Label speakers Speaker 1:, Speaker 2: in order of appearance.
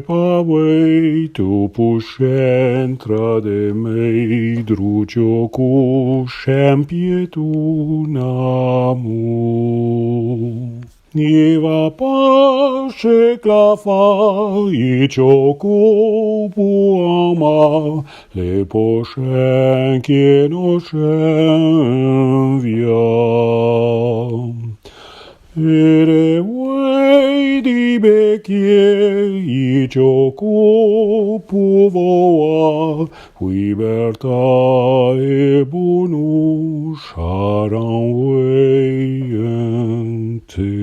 Speaker 1: pavei tu puscentra de mei drucio cuscem pietunamu. Niva pace clafa i cioco puama le poscen che no scen via. Ere vuoi di becchie i cioco puvoa libertà e bonus saran te.